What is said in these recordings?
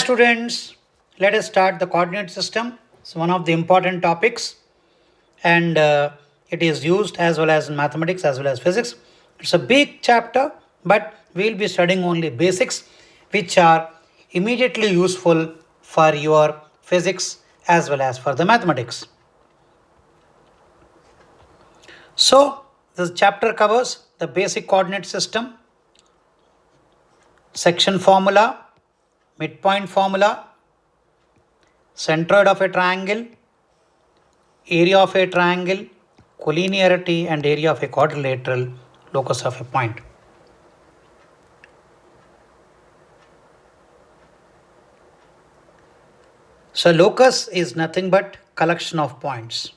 students, let us start the coordinate system. It's one of the important topics and it is used as well as in mathematics as well as physics. It's a big chapter, but we'll be studying only basics which are immediately useful for your physics as well as for the mathematics. So, this chapter covers the basic coordinate system, section formula, midpoint formula, centroid of a triangle, area of a triangle, collinearity and area of a quadrilateral, locus of a point. So locus is nothing but collection of points.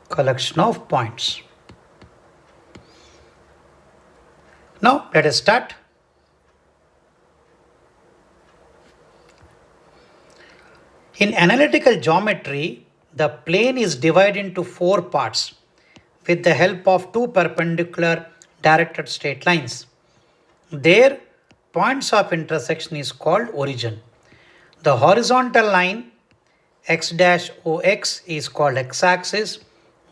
Collection of points. Now let us start. In analytical geometry, the plane is divided into 4 parts with the help of 2 perpendicular directed straight lines. Their points of intersection is called origin. The horizontal line x dash ox is called x-axis.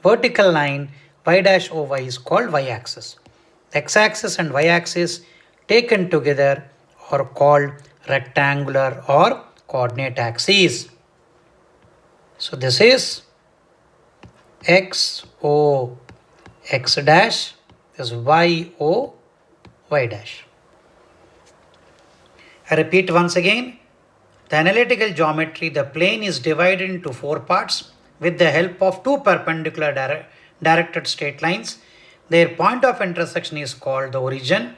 Vertical line y dash oy is called y-axis. The x-axis and y-axis taken together are called rectangular or coordinate axes. So this is x o x dash, this is y o y dash. I repeat once again, the analytical geometry, the plane is divided into 4 parts with the help of 2 perpendicular directed straight lines. Their point of intersection is called the origin.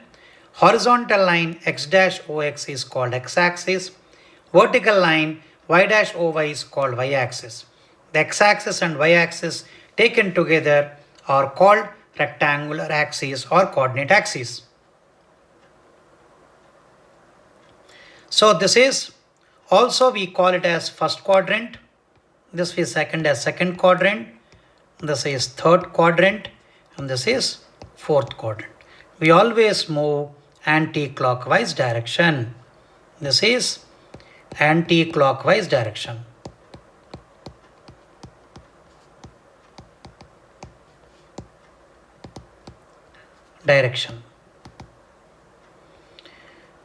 Horizontal line x dash ox is called x-axis. Vertical line y dash oy is called y-axis. The x-axis and y-axis taken together are called rectangular axes or coordinate axes. So this is also we call it as first quadrant. This is second as second quadrant. This is third quadrant and this is fourth quadrant. We always move anti-clockwise direction. This is anti-clockwise direction.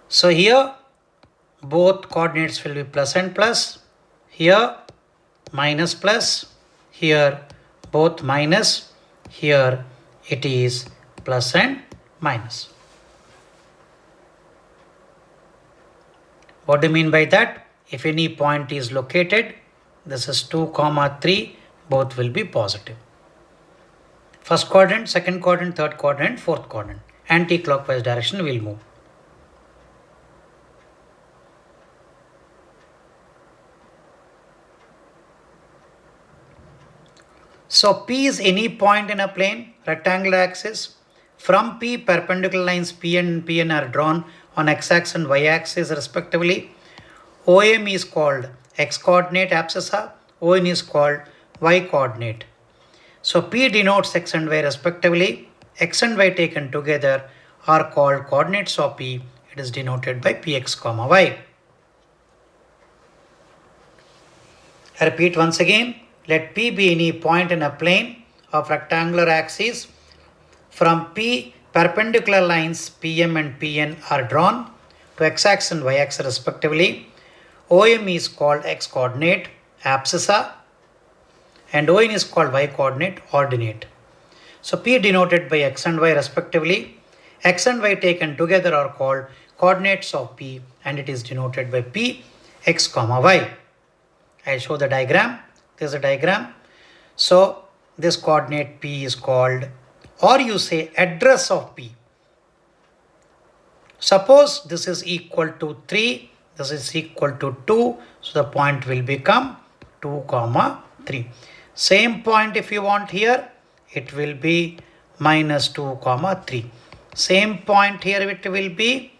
So here both coordinates will be plus and plus. Here minus plus. Here both minus. Here it is plus and minus. What do you mean by that? If any point is located, this is 2, 3, both will be positive. First quadrant, second quadrant, third quadrant, fourth quadrant. Anti-clockwise direction will move. So P is any point in a plane, rectangular axis. From P, perpendicular lines P and Pn are drawn on x-axis and y-axis respectively. OM is called x-coordinate abscissa, ON is called y-coordinate. So P denotes x and y respectively. X and y taken together are called coordinates of P. It is denoted by px, y. I repeat once again. Let P be any point in a plane of rectangular axis. From P, perpendicular lines PM and PN are drawn to x-axis and y-axis respectively. OM is called x-coordinate abscissa and ON is called y-coordinate ordinate. So P denoted by x and y respectively. X and y taken together are called coordinates of P and it is denoted by P, x, y. I show the diagram. There's a diagram. So this coordinate P is called, or you say address of P. Suppose this is equal to 3, this is equal to 2, so the point will become 2, 3. Same point if you want here, it will be minus 2, 3. Same point here it will be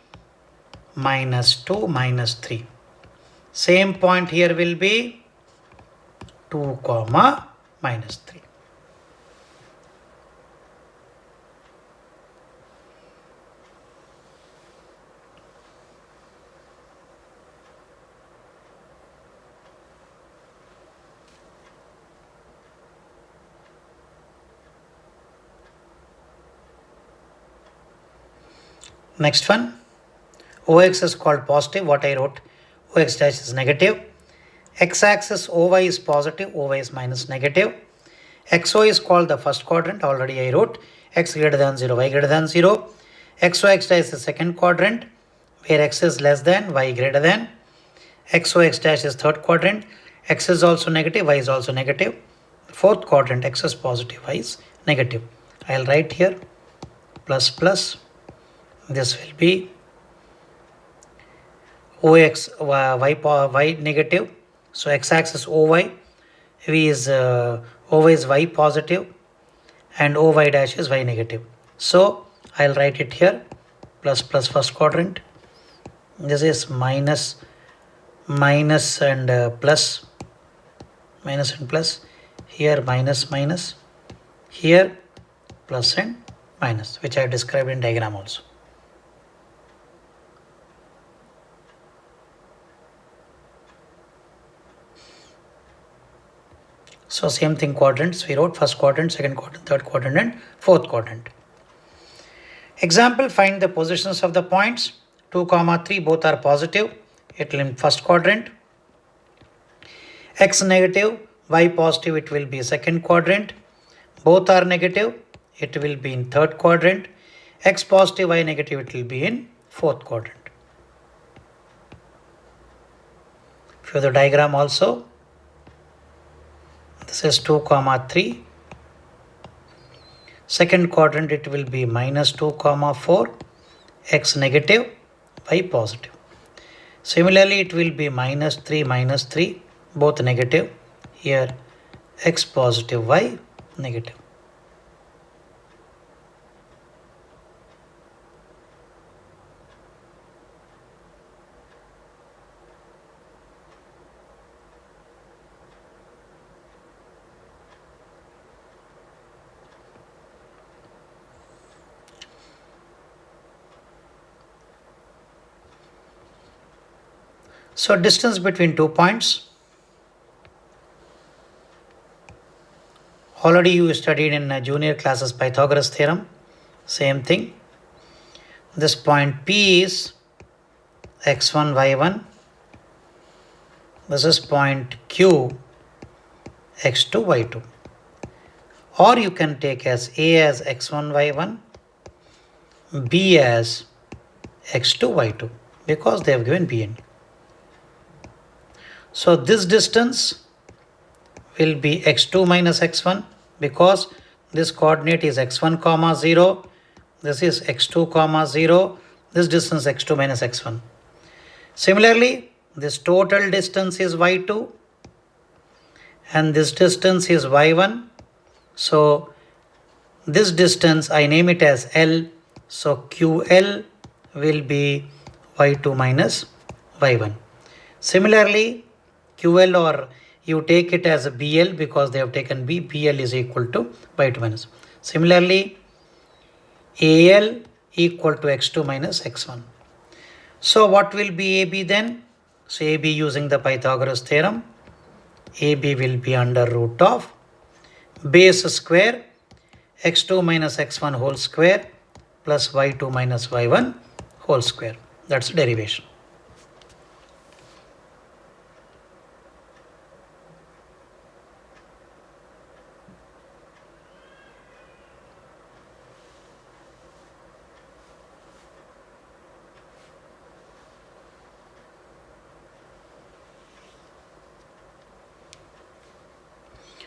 minus 2, minus 3. Same point here will be 2, minus 3. Next one, OX is called positive. What I wrote, OX dash is negative. X-axis OY is positive, OY is minus negative. XO is called the first quadrant. Already I wrote X greater than 0, Y greater than 0. XOX dash is the second quadrant where X is less than, Y greater than. XOX dash is third quadrant. X is also negative, Y is also negative. Fourth quadrant, X is positive, Y is negative. I'll write here plus plus. This will be OX, Y negative. So x-axis OY, OY is Y positive and OY dash is Y negative. So I'll write it here plus plus first quadrant. This is minus and plus, minus and plus. Here minus minus, here plus and minus, which I described in diagram also. So same thing, quadrants. We wrote first quadrant, second quadrant, third quadrant and fourth quadrant. Example, find the positions of the points. 2, 3 both are positive. It will be in first quadrant. X negative, Y positive, it will be second quadrant. Both are negative, it will be in third quadrant. X positive, Y negative, it will be in fourth quadrant. For the diagram also, this is 2, 3. Second quadrant, it will be minus 2, 4. X negative, Y positive. Similarly, it will be minus 3, both negative. Here, X positive, Y negative. So distance between 2 points. Already you studied in junior classes Pythagoras theorem. Same thing. This point P is x1, y1. This is point Q, x2, y2. Or you can take as A as x1, y1, B as x2, y2, because they have given B and. So this distance will be x2 minus x1, because this coordinate is x1 comma 0. This is x2 comma 0. This distance x2 minus x1. Similarly, this total distance is y2 and this distance is y1. So this distance I name it as L. So QL will be y2 minus y1. Similarly, QL, or you take it as a BL because they have taken B. BL is equal to y2 minus. Similarly, AL equal to x2 minus x1. So what will be AB then? So AB using the Pythagoras theorem, AB will be under root of base square x2 minus x1 whole square plus y2 minus y1 whole square. That's the derivation.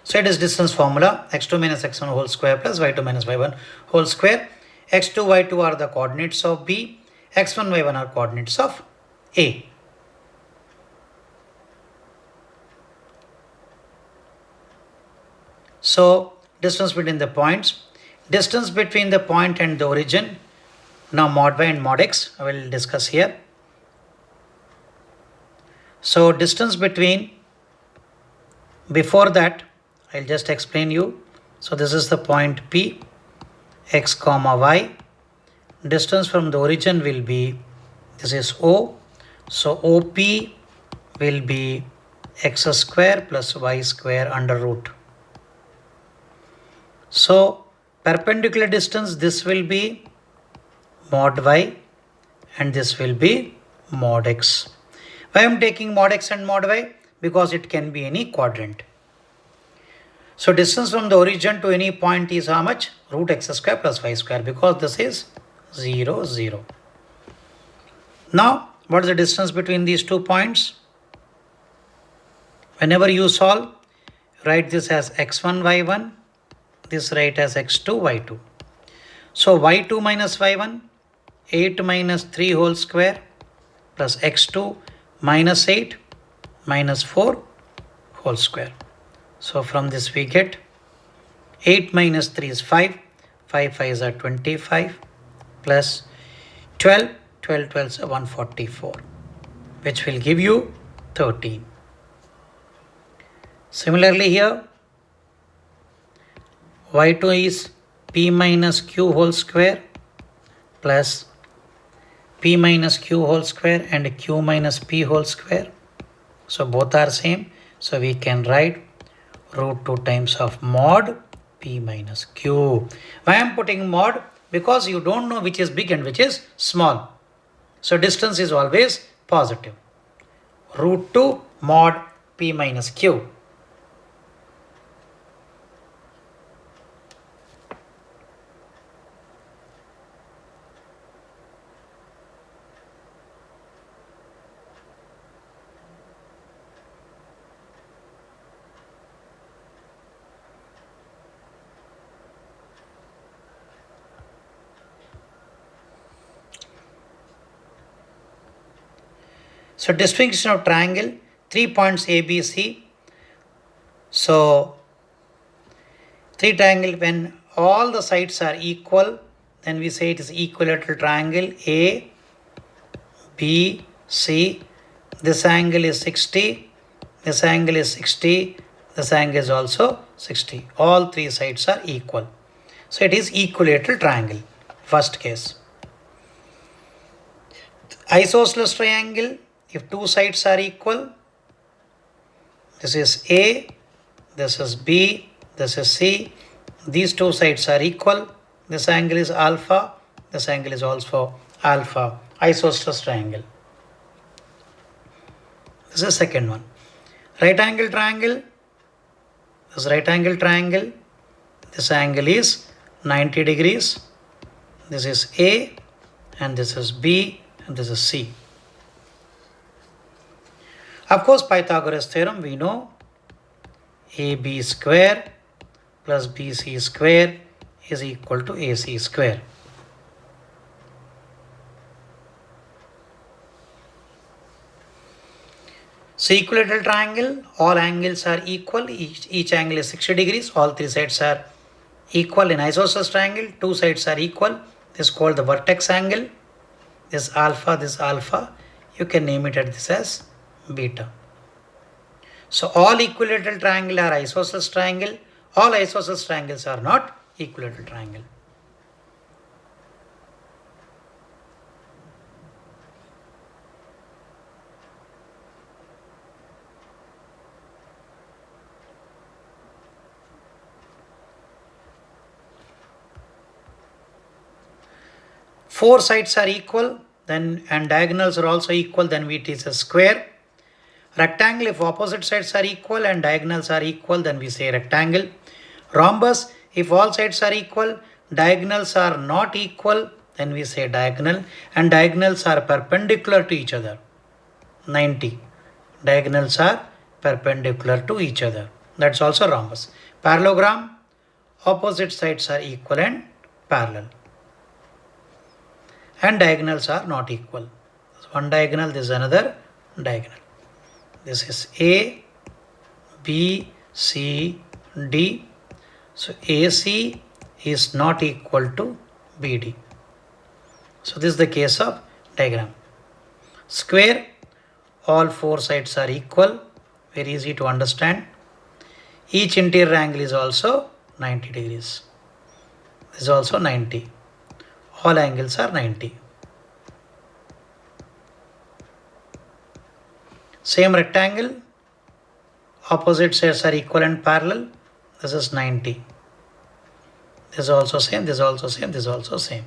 So it is distance formula, x2 minus x1 whole square plus y2 minus y1 whole square. x2, y2 are the coordinates of B, x1, y1 are coordinates of A. So distance between the points, distance between the point and the origin. Now mod y and mod x I will discuss here. So distance between, before that I'll just explain you. So this is the point P, x comma y. Distance from the origin will be, this is O. So OP will be x square plus y square under root. So perpendicular distance, this will be mod y and this will be mod x. Why I am taking mod x and mod y? Because it can be any quadrant. So distance from the origin to any point is how much? Root x square plus y square, because this is 0, 0. Now, what is the distance between these 2 points? Whenever you solve, write this as x1, y1, this write as x2, y2. So y2 minus y1, 8 minus 3 whole square plus x2 minus 8 minus 4 whole square. So from this we get 8 minus 3 is 5, 5 5s are 25 plus 12, 12 12s are 144, which will give you 13. Similarly here, y2 is p minus q whole square plus p minus q whole square and q minus p whole square. So both are same. So we can write root 2 times of mod p minus q. Why I am putting mod? Because you don't know which is big and which is small. So distance is always positive. Root 2 mod p minus q. So distinction of triangle, 3 points ABC. So 3 triangle, when all the sides are equal, then we say it is equilateral triangle A, B, C. This angle is 60, this angle is 60, this angle is also 60. All 3 sides are equal. So it is equilateral triangle, first case. Isosceles triangle, if 2 sides are equal, this is A, this is B, this is C, these 2 sides are equal, this angle is alpha, this angle is also alpha, isosceles triangle. This is second one. Right angle triangle, this right angle triangle, this angle is 90 degrees, this is A and this is B and this is C. Of course, Pythagoras theorem, we know AB square plus BC square is equal to AC square. So equilateral triangle, all angles are equal, each angle is 60 degrees, all 3 sides are equal. In isosceles triangle, 2 sides are equal. This is called the vertex angle. This alpha, you can name it as this as beta. So all equilateral triangle are isosceles triangle, all isosceles triangles are not equilateral triangle. Four sides are equal, then and diagonals are also equal, then it is a square. Rectangle, if opposite sides are equal and diagonals are equal, then we say rectangle. Rhombus, if all sides are equal, diagonals are not equal, then we say diagonal, and diagonals are perpendicular to each other. 90. Diagonals are perpendicular to each other. That's also rhombus. Parallelogram, opposite sides are equal and parallel. And diagonals are not equal. One diagonal, this is another diagonal. This is A, B, C, D. So AC is not equal to BD. So this is the case of diagram. Square, all 4 sides are equal. Very easy to understand. Each interior angle is also 90 degrees. This is also 90. All angles are 90. Same rectangle, opposite sides are equal and parallel. This is 90. This is also same, this is also same, this is also same.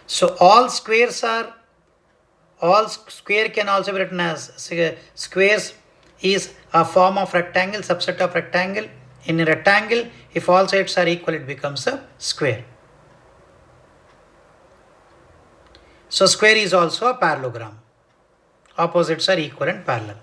So all square can also be written as squares is a form of rectangle, subset of rectangle. In a rectangle, if all sides are equal, it becomes a square. So square is also a parallelogram. Opposites are equal and parallel.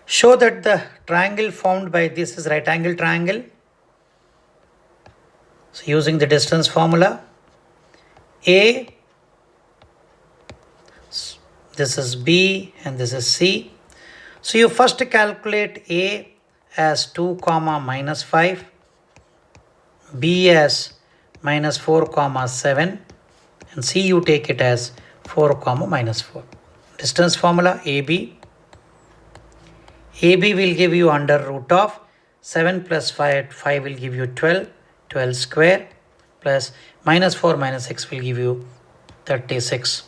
Show that the triangle formed by this is right angle triangle. So using the distance formula, A, this is B and this is C. So you first calculate A as 2 comma minus 5, B as minus 4 comma 7, and C you take it as 4 comma minus 4. Distance formula AB. AB will give you under root of 7 plus 5 will give you 12, 12 square, plus minus 4 minus 6 will give you 36.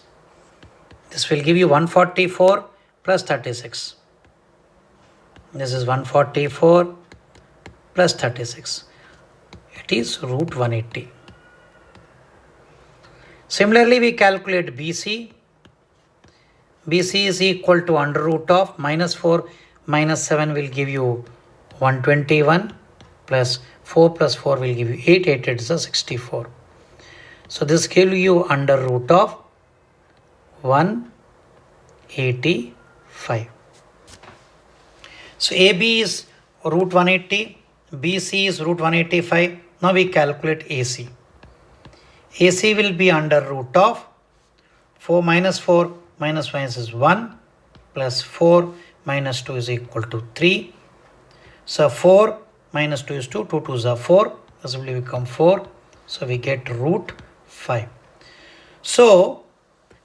This will give you 144 plus 36. This is 144 plus 36. It is root 180. Similarly, we calculate BC. BC is equal to under root of minus 4 minus 7 will give you 121 plus 4 plus 4 will give you 8. 8 is a 64. So this gives you under root of 185. So AB is root 180, BC is root 185. Now we calculate AC. AC will be under root of 4 minus 4 minus minus is 1 plus 4 minus 2 is equal to 3. So 4 minus 2 is 2, 2 2s are 4, this will become 4. So we get root 5. So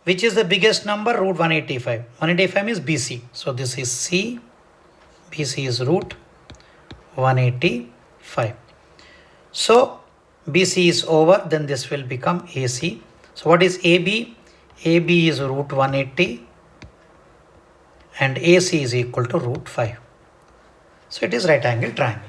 which is the biggest number? Root 185. 185 is BC. So this is C. BC is root 185. So BC is over, then this will become AC. So what is AB? AB is root 180 and AC is equal to root 5. So it is right angle triangle.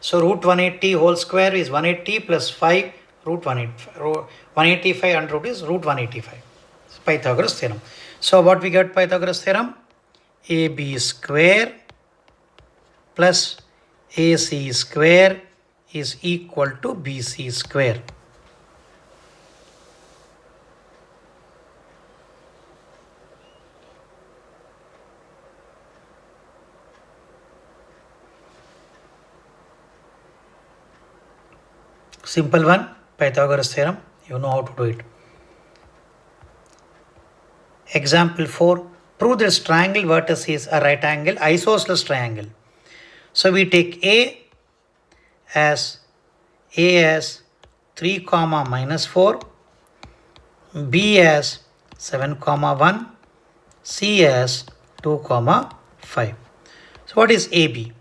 So root 180 whole square is 180 plus 5 root 185 under root is root 185. It's Pythagoras theorem. So what we get Pythagoras theorem? AB square plus AC square is equal to BC square. Simple one, Pythagoras theorem, you know how to do it. Example 4, prove this triangle vertex is a right angle isosceles triangle. So we take A as 3 comma minus 4, B as 7 comma 1, C as 2 comma 5. So what is AB?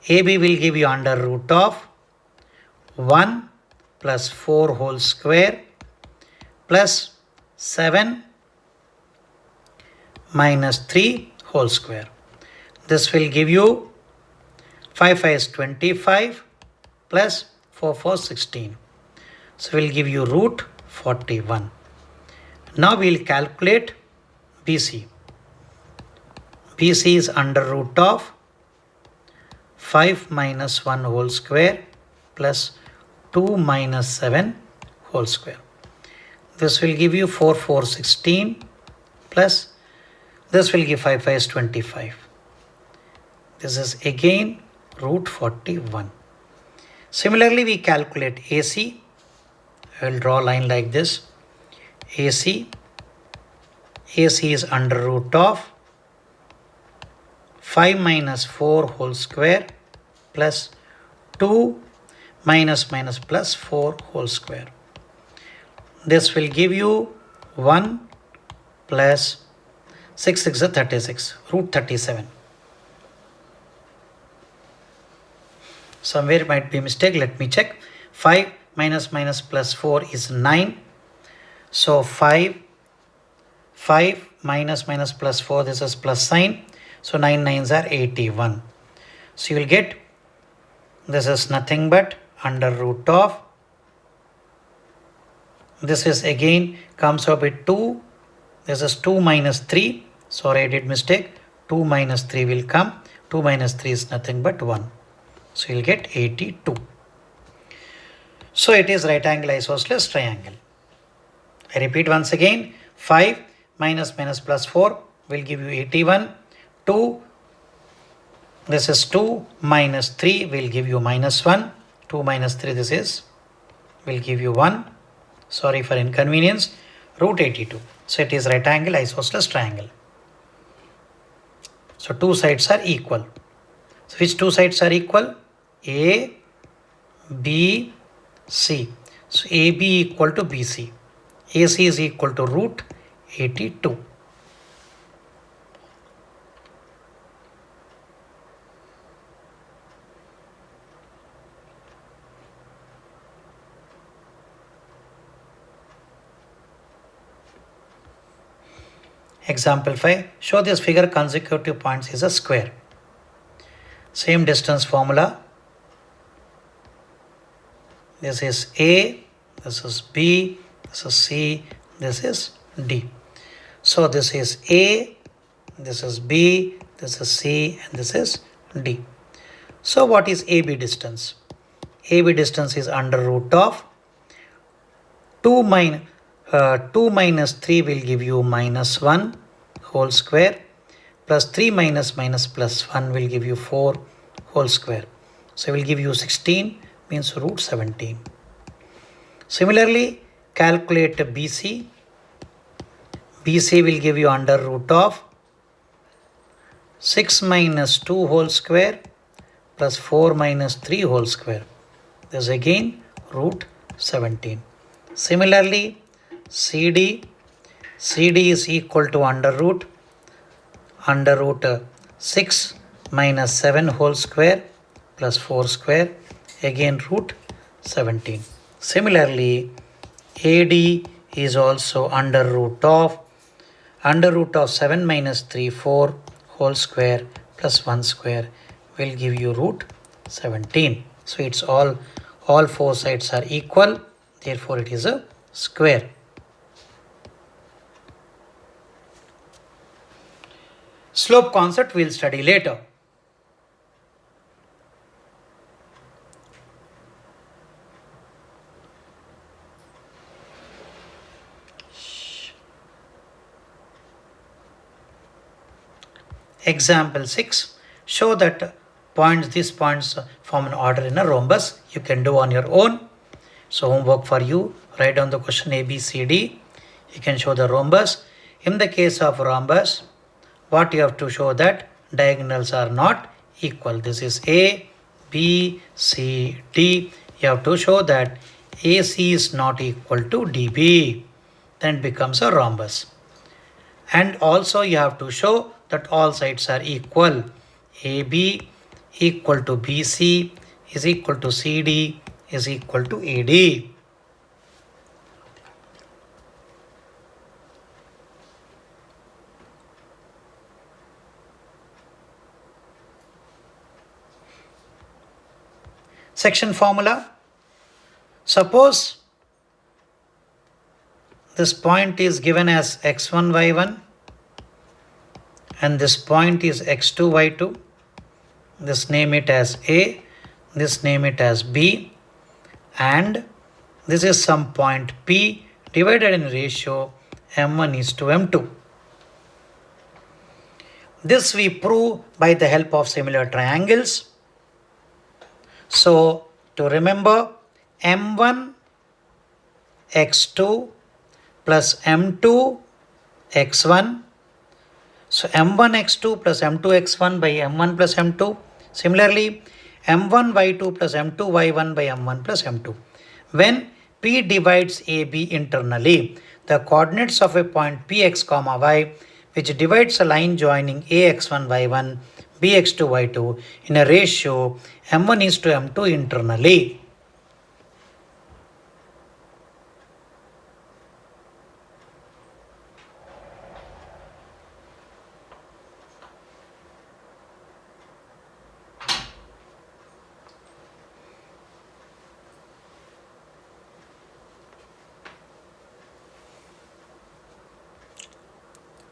AB will give you under root of 1 plus 4 whole square plus 7 minus 3 whole square. This will give you 5 5 is 25 plus 4 4 16. So will give you root 41. Now we will calculate BC. BC is under root of 5 minus 1 whole square plus 2 minus 7 whole square. This will give you 4 4 16 plus this will give 5 5 is 25. This is again root 41. Similarly, we calculate AC. I will draw a line like this. AC is under root of 5 minus 4 whole square plus 2 minus minus plus 4 whole square. This will give you 1 plus 6 6 is 36, root 37. Somewhere might be mistake, let me check. 5 minus minus plus 4 is 9. So 5 minus minus plus 4, this is plus sign. So 9 nines are 81. So you will get, this is nothing but under root of, this is again comes up with 2. This is 2 minus 3. Sorry, I did mistake. 2 minus 3 will come. 2 minus 3 is nothing but 1. So you'll get 82. So it is right angle isosceles triangle. I repeat once again. 5 minus minus plus 4 will give you 81. 2, this is 2 minus 3 will give you minus 1. 2 minus 3 this is will give you 1. Sorry for inconvenience. Root 82. So it is right angle isosceles triangle. So two sides are equal. So which two sides are equal? A, B, C. So AB equal to BC. AC is equal to root 82. Example 5. Show this figure consecutive points is a square. Same distance formula. This is A, this is B, this is C, this is D. So this is A, this is B, this is C, and this is D. So what is AB distance? AB distance is under root of 2 minus 3 will give you minus 1 whole square, plus 3 minus minus plus 1 will give you 4 whole square. So it will give you 16, means root 17. Similarly, calculate BC. BC will give you under root of 6 minus 2 whole square plus 4 minus 3 whole square. This is again root 17. Similarly, CD is equal to under root 6 minus 7 whole square plus 4 square, again root 17. Similarly, AD is also under root of 7 minus 3 4 whole square plus 1 square will give you root 17. So it's all four sides are equal, therefore it is a square. Slope concept we'll study later. Example 6. Show that these points form an order in a rhombus. You can do on your own. So homework for you. Write down the question A, B, C, D. You can show the rhombus. In the case of rhombus, what you have to show that diagonals are not equal. This is A, B, C, D. You have to show that AC is not equal to DB. Then it becomes a rhombus. And also you have to show that all sides are equal. AB equal to BC is equal to CD is equal to AD. Section formula. Suppose this point is given as x1, y1 and this point is x2, y2. This name it as A, this name it as B, and this is some point P divided in ratio m1 is to m2. This we prove by the help of similar triangles. So to remember, m1 x2 plus m2 x1. So m1 x2 plus m2 x1 by m1 plus m2. Similarly, m1 y2 plus m2 y1 by m1 plus m2. When P divides AB internally, the coordinates of a point Px, y, which divides a line joining ax1 y1, bx2 y2 in a ratio m1 is to m2 internally.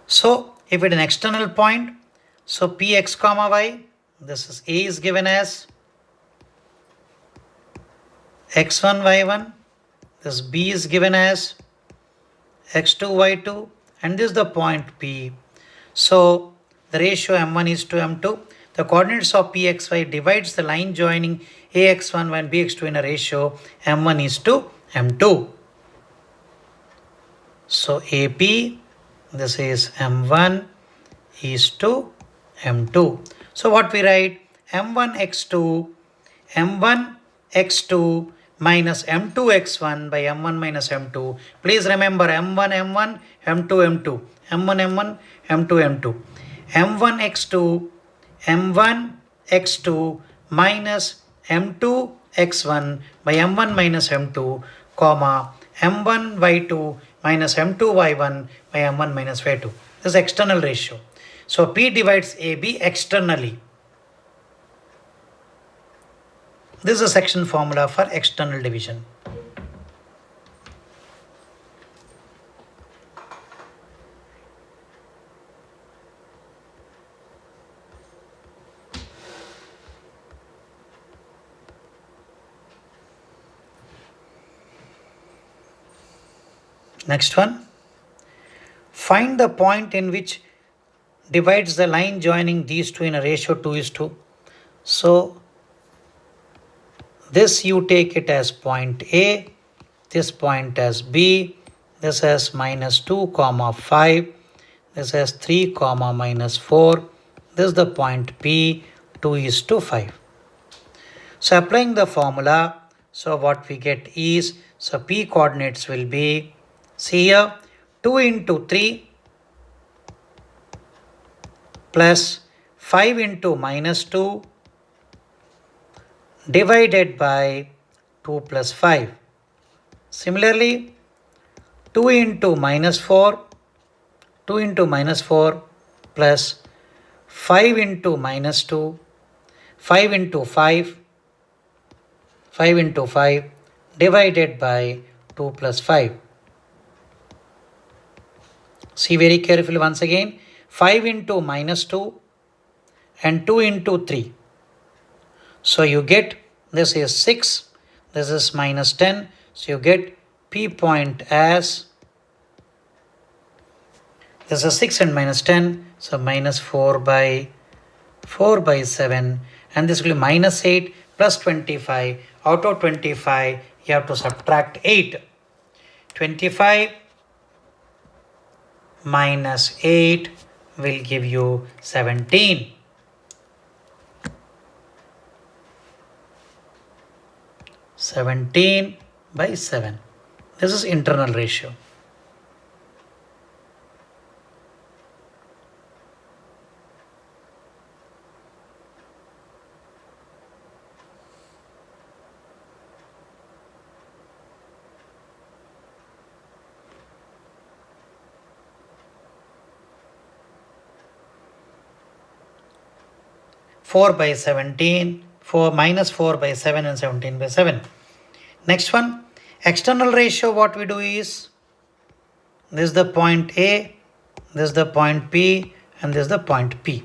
So if it is an external point, so Px comma y, this is A is given as x1 y1, this B is given as x2 y2, and this is the point P. So the ratio m1 is to m2. The coordinates of pxy divides the line joining ax1 and bx2 in a ratio m1 is to m2. So AP, this is m1 is to m2. So what we write? m1 x2 minus m2 x1 by m1 minus m2. Please remember m1 m1, m2 m2, m1 m1, m2 m2. m1 x2 minus m2 x1 by m1 minus m2, comma m1 y2 minus m2 y1 by m1 minus y2. This is external ratio. So P divides AB externally. This is a section formula for external division. Next one. Find the point in which divides the line joining these two in a ratio 2:2. So this you take it as point A, this point as B, this as minus 2 comma 5, this has 3 comma minus 4, this is the point P, 2:5. So applying the formula, so what we get is, so P coordinates will be, see here, 2 into 3 plus 5 into minus 2 divided by 2 plus 5. Similarly, 2 into minus 4 plus 5 into minus 2, 5 into 5 divided by 2 plus 5. See very carefully once again, 5 into minus 2 and 2 into 3. So you get, this is 6, this is minus 10, so you get P point as, this is 6 and minus 10, so minus 4 by 7, and this will be minus 8 plus 25. Out of 25, you have to subtract 8. 25 minus 8 will give you 17. 17 by 7. This is internal ratio. Four by 17, 4 minus 4 by 7 and 17 by 7. Next one, external ratio, what we do is, this is the point A, this is the point P, and this is the point P.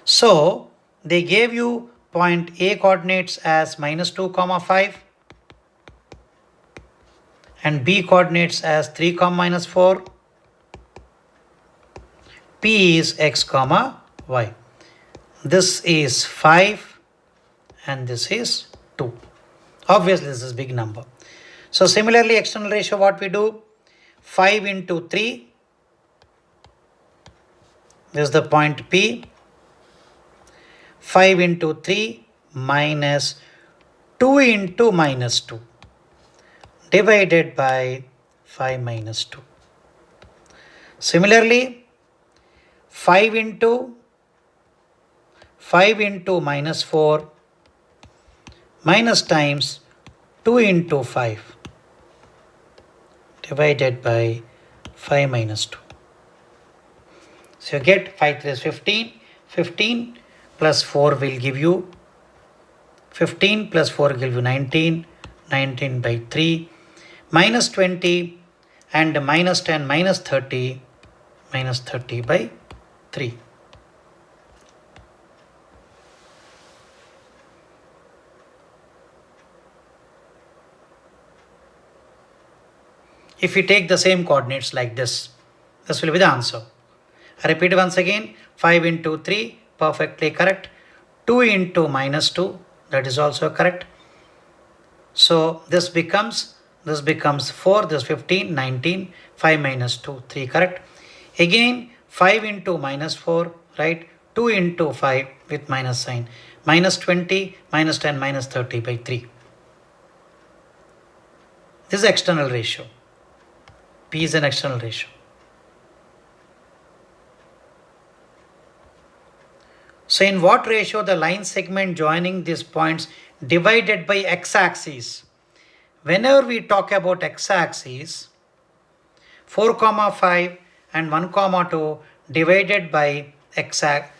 So they gave you point A coordinates as minus 2 comma 5 and B coordinates as 3 comma minus 4. P is x comma y. This is 5 and this is 2. Obviously, this is big number. So similarly, external ratio, what we do? 5 into 3. This is the point P. 5 into 3 minus 2 into minus 2 divided by 5 minus 2. Similarly, 5 into minus 4 minus times 2 into 5 divided by 5 minus 2. So you get 5 3 is 15. 15 plus 4 will give you 15 plus 4 will give you 19. 19 by 3 minus 20 and minus 10 minus 30 minus 30 by 3. If we take the same coordinates like this will be the answer. I repeat once again, 5 into 3, perfectly correct. 2 into minus 2, that is also correct. So this becomes 4, this 15, 19, 5 minus 2, 3 correct. Again 5 into minus 4, right? 2 into 5 with minus sign, minus 20, minus 10, minus 30 by 3. This is external ratio. P is an external ratio. So in what ratio the line segment joining these points divided by x-axis? Whenever we talk about x-axis, 4, 5 and 1, 2 divided by x-axis,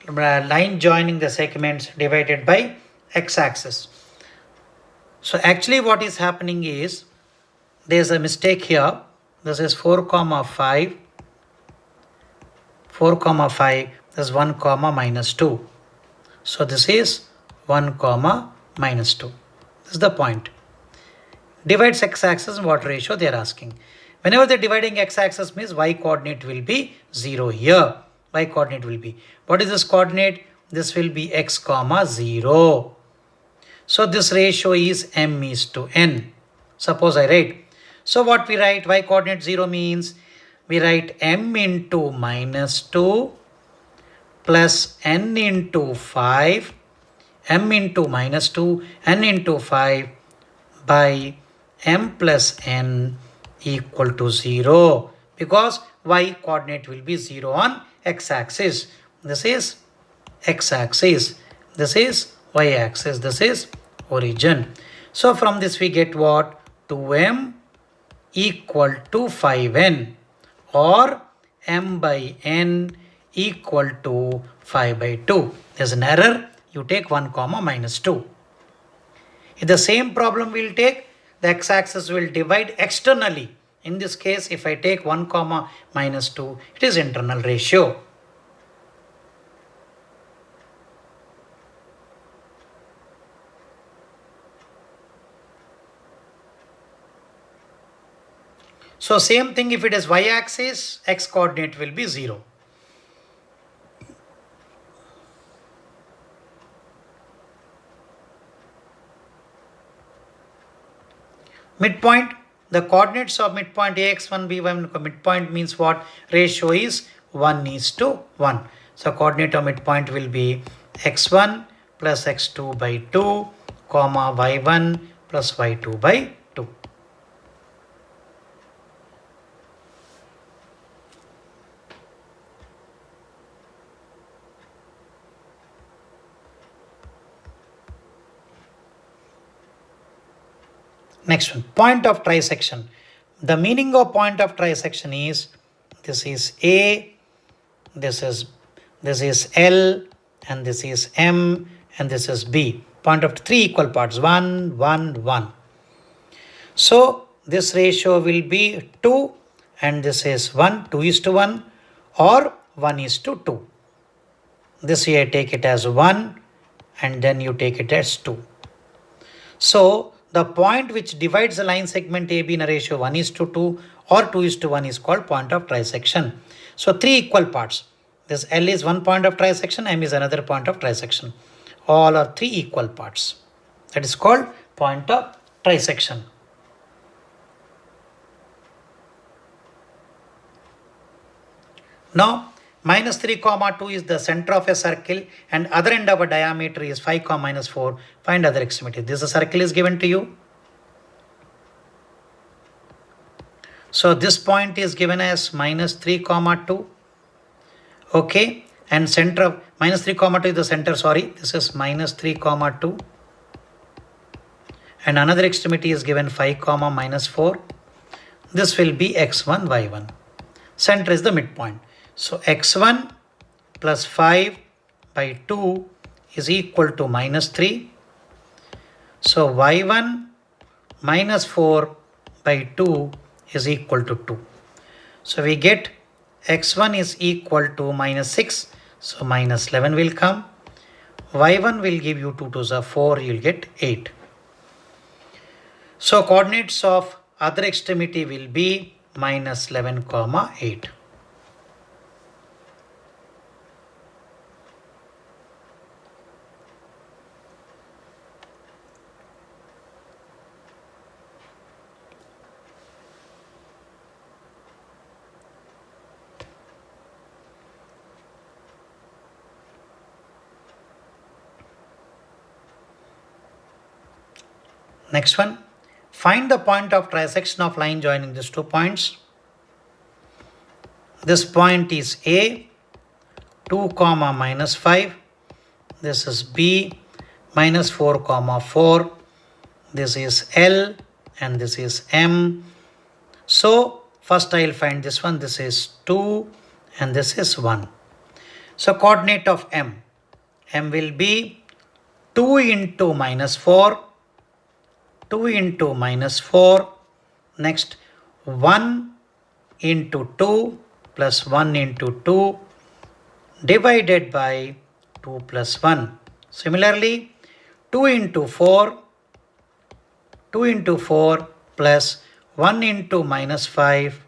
line joining the segments divided by x-axis. So actually what is happening is, there is a mistake here. This is 4, 5, this is 1, minus 2. So this is 1, minus 2. This is the point. Divides x-axis, what ratio they are asking. Whenever they are dividing x-axis means y coordinate will be 0 here. Y coordinate will be. What is this coordinate? This will be x, 0. So this ratio is m is to n. Suppose I write. So what we write, y coordinate 0 means we write m into minus 2 plus n into 5, m into minus 2, n into 5 by m plus n equal to 0, because y coordinate will be 0 on x-axis. This is x-axis. This is y-axis. This is origin. So from this we get what? 2m equal to 5n, or m by n equal to 5 by 2. There's an error. You take 1, minus 2. If the same problem we'll take, the x-axis will divide externally. In this case, if I take 1, minus 2, it is internal ratio. So same thing, if it is y-axis, x coordinate will be 0. Midpoint, the coordinates of midpoint ax1, b1, midpoint means what? Ratio is 1 is to 1. So coordinate of midpoint will be x1 plus x2 by 2, y1 plus y2 by 2. Next one, point of trisection. The meaning of point of trisection is, this is A, this is L, and this is M, and this is B. Point of 3 equal parts, 1, 1, 1. So this ratio will be 2, and this is 1, 2 is to 1, or 1 is to 2. This here take it as 1, and then you take it as 2. So the point which divides the line segment AB in a ratio 1 is to 2 or 2 is to 1 is called point of trisection. So 3 equal parts. This L is one point of trisection, M is another point of trisection. All are 3 equal parts. That is called point of trisection. Now minus 3, 2 is the center of a circle and other end of a diameter is 5, minus 4. Find other extremity. This circle is given to you. So this point is given as minus 3, 2. Okay. And center of minus 3, 2 is the center. Sorry. This is minus 3, 2. And another extremity is given 5, minus 4. This will be x1, y1. Center is the midpoint. So x1 plus 5 by 2 is equal to minus 3. So y1 minus 4 by 2 is equal to 2. So we get x1 is equal to minus 6, so minus 11 will come. y1 will give you 2 to 4, you'll get 8. So coordinates of other extremity will be minus 11 comma 8. Next one, find the point of trisection of line joining these 2 points. This point is A, 2 comma minus 5. This is B, minus 4 comma 4. This is L and this is M. So first I will find this one. This is 2 and this is 1. So coordinate of M. M will be 2 into minus 4. 2 into minus 4, next 1 into 2 plus 1 into 2 divided by 2 plus 1. Similarly, 2 into 4 plus 1 into minus 5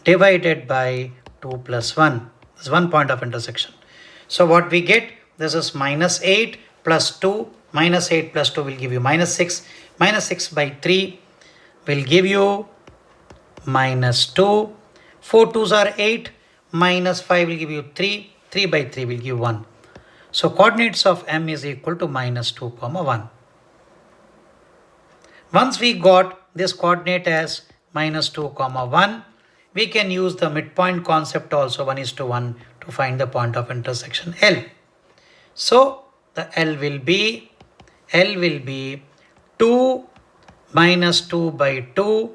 divided by 2 plus 1. This is one point of intersection. So what we get, this is minus 8 plus 2. Minus 8 plus 2 will give you minus 6. Minus 6 by 3 will give you minus 2. 4 2s are 8. Minus 5 will give you 3. 3 by 3 will give 1. So coordinates of M is equal to minus 2 comma 1. Once we got this coordinate as minus 2 comma 1, we can use the midpoint concept also, 1:1, to find the point of intersection L. So the L will be 2 minus 2 by 2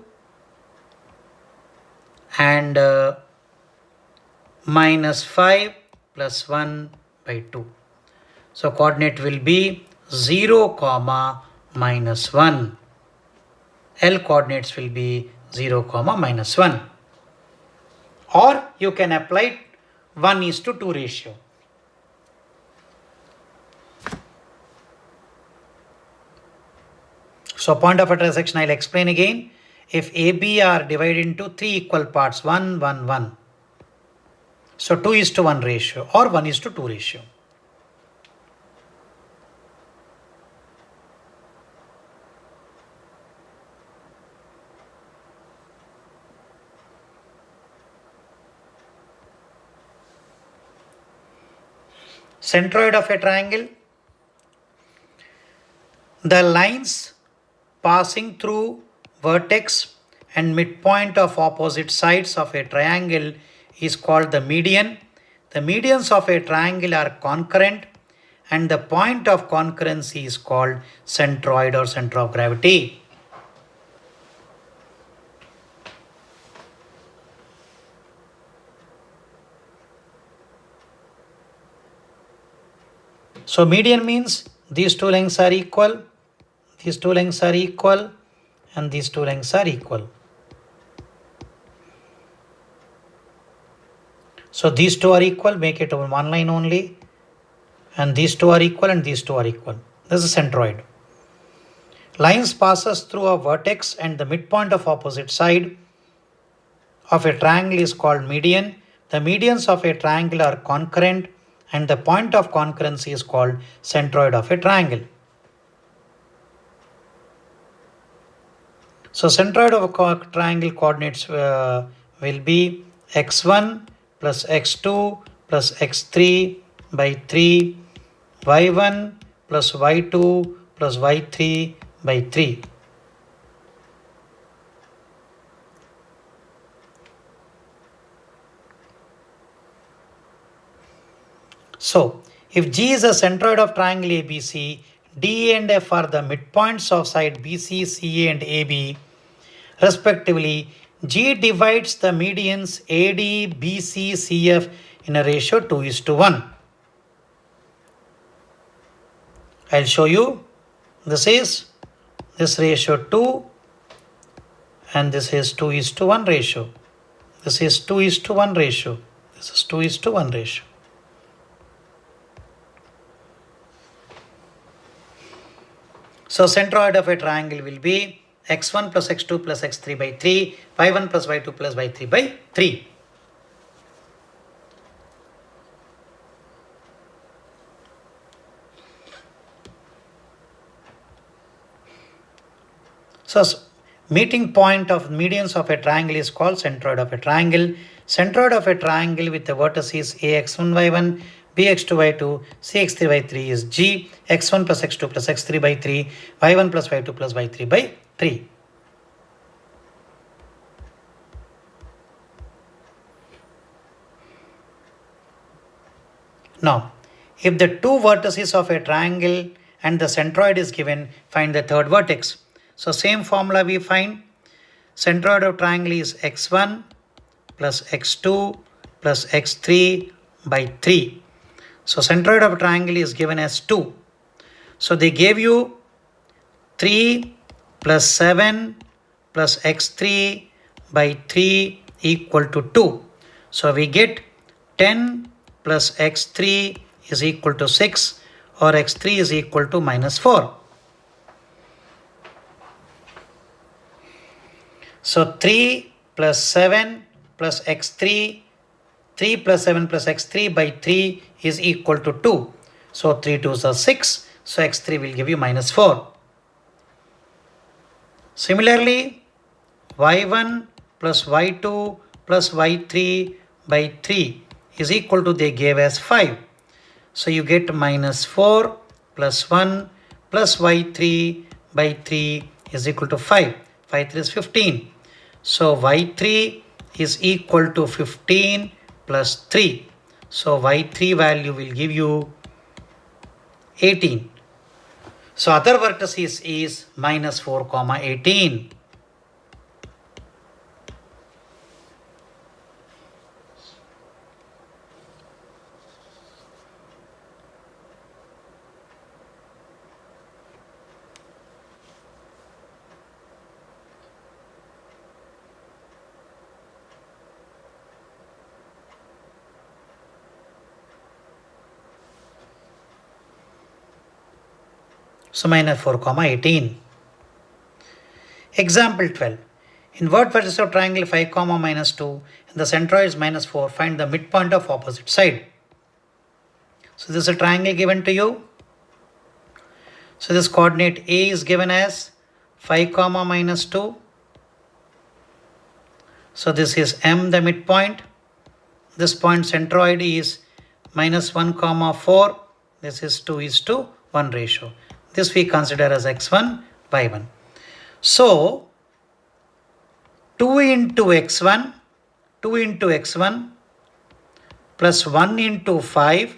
and minus 5 plus 1 by 2. So coordinate will be 0 comma minus 1. L coordinates will be 0 comma minus 1. Or you can apply 1:2 ratio. So point of intersection I'll explain again. If AB are divided into 3 equal parts, 1, 1, 1. So 2:1 ratio or 1:2 ratio. Centroid of a triangle. The lines passing through vertex and midpoint of opposite sides of a triangle is called the median. The medians of a triangle are concurrent and the point of concurrency is called centroid or center of gravity. So median means these two lengths are equal, these two lengths are equal, and these two lengths are equal. So these two are equal, make it on one line only, and these two are equal and these two are equal. This is centroid. Lines passes through a vertex and the midpoint of opposite side of a triangle is called median. The medians of a triangle are concurrent and the point of concurrency is called centroid of a triangle. So centroid of a triangle coordinates will be x1 plus x2 plus x3 by 3, y1 plus y2 plus y3 by 3. So, if G is a centroid of triangle ABC, D and F are the midpoints of side BC, CA and AB, respectively, G divides the medians AD, BC, CF in a ratio 2:1. I'll show you. This is this ratio 2 and this is 2:1 ratio. This is 2:1 ratio. This is 2:1 ratio. So centroid of a triangle will be x1 plus x2 plus x3 by 3, y1 plus y2 plus y3 by 3. So meeting point of medians of a triangle is called centroid of a triangle. Centroid of a triangle with the vertices ax1 y1, bx2 y2, cx3 y3 is G, x1 plus x2 plus x3 by 3, y1 plus y2 plus y3 by 3. Now, if the two vertices of a triangle and the centroid is given, find the third vertex. So same formula we find. Centroid of triangle is x1 plus x2 plus x3 by 3. So centroid of triangle is given as 2. So they gave you 3 plus 7 plus x3 by 3 equal to 2. So we get 10 plus x3 is equal to 6, or x3 is equal to minus 4. So 3 plus 7 plus x3, 3 plus 7 plus x3 by 3 is equal to 2. So 3 2s are 6. So x3 will give you minus 4. Similarly, y1 plus y2 plus y3 by 3 is equal to, they gave as 5. So you get minus 4 plus 1 plus y3 by 3 is equal to 5. 5 3 is 15. So y3 is equal to 15 plus 3. So y3 value will give you 18. So other vertices is minus 4 comma 18. So minus 4 comma 18. Example 12. In what vertex of triangle 5 comma minus 2 and the centroid is minus 4, find the midpoint of opposite side. So this is a triangle given to you. So this coordinate A is given as 5 comma minus 2. So this is M, the midpoint. This point centroid is minus 1 comma 4. This is 2:1 ratio. This we consider as x1, y1. So 2 into x1 plus 1 into 5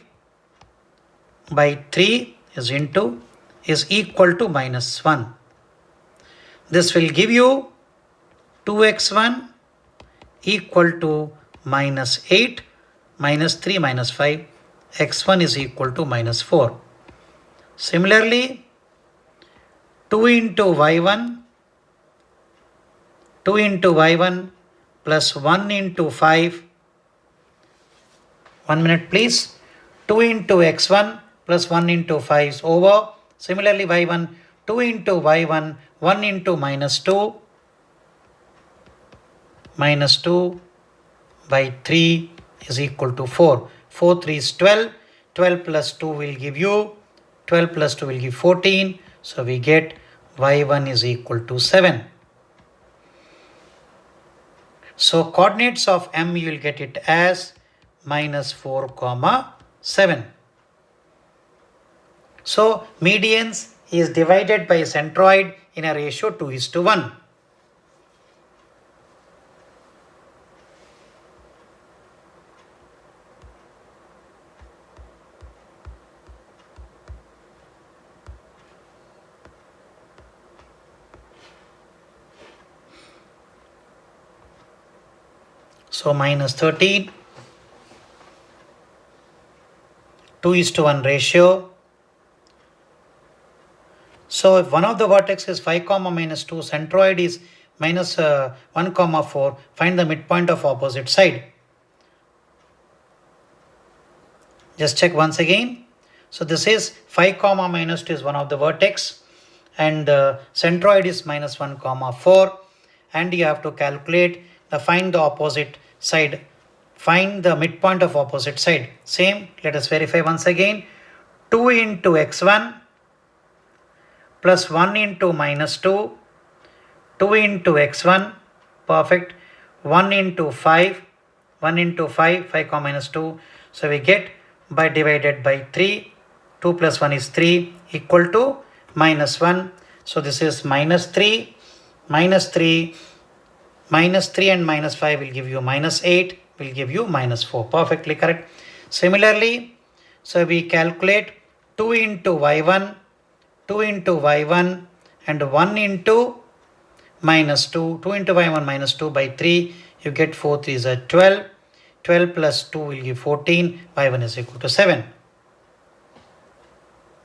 by 3 is equal to minus 1. This will give you 2x1 equal to minus 8, minus 3 minus 5, x1 is equal to minus 4. Similarly, 2 into y1 plus 1 into 5, 1 minute please, 2 into x1 plus 1 into 5 is over. Similarly, y1, 2 into y1, 1 into minus 2 by 3 is equal to 4. 4 3 is 12. 12 plus 2 will give you 14. So we get y1 is equal to 7. So coordinates of M, you will get it as minus 4 comma 7. So medians is divided by centroid in a ratio 2:1. So minus 13, 2:1 ratio. So if one of the vertex is 5 comma minus 2, centroid is minus 1 comma 4, find the midpoint of opposite side. Just check once again. So this is 5 comma minus 2 is one of the vertex, and the centroid is minus 1 comma 4, and you have to calculate find the opposite side, find the midpoint of opposite side. Same, let us verify once again. 2 into x1 plus 1 into minus 2, 2 into x1, perfect, 1 into 5, 1 into 5, 5 comma minus 2. So we get by divided by 3, 2 plus 1 is 3 equal to minus 1. So this is minus 3, minus 3, minus 3 and minus 5 will give you minus 8, will give you minus 4. Perfectly correct. Similarly, so we calculate 2 into y1, 2 into y1 and 1 into minus 2, 2 into y1 minus 2 by 3, you get 4 3s are 12, 12 plus 2 will give 14, y1 is equal to 7.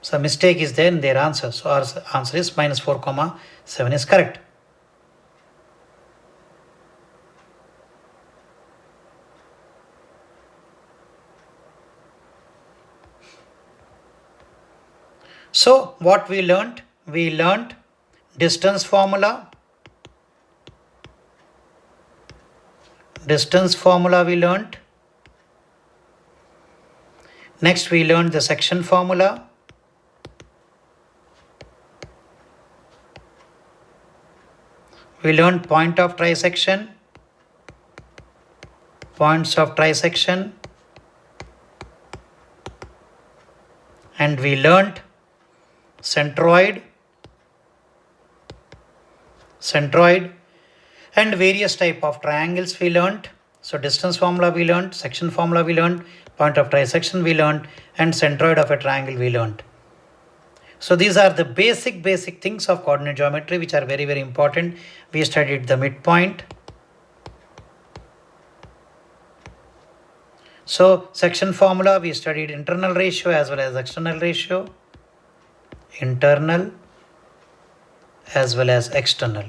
So mistake is there in their answer. So our answer is minus 4 comma 7 is correct. So what we learnt? We learnt distance formula. Distance formula we learnt. Next we learned the section formula. We learned point of trisection, points of trisection, and we learned centroid, and various type of triangles we learned. So distance formula we learned, section formula we learned, point of trisection we learned, and centroid of a triangle we learned. So these are the basic things of coordinate geometry which are very important. We studied the midpoint. So section formula we studied internal ratio as well as external ratio. Internal as well as external.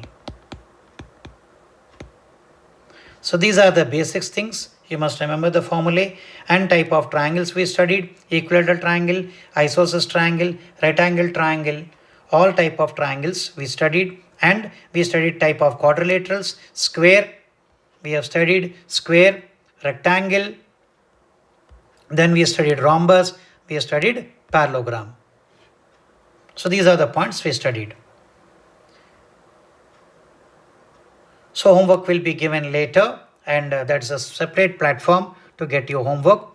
So these are the basic things. You must remember the formulae and type of triangles we studied. Equilateral triangle, isosceles triangle, right angle triangle, all type of triangles we studied, and we studied type of quadrilaterals, square, we have studied square, rectangle, then we studied rhombus, we have studied parallelogram. So these are the points we studied. So homework will be given later, and that's a separate platform to get your homework.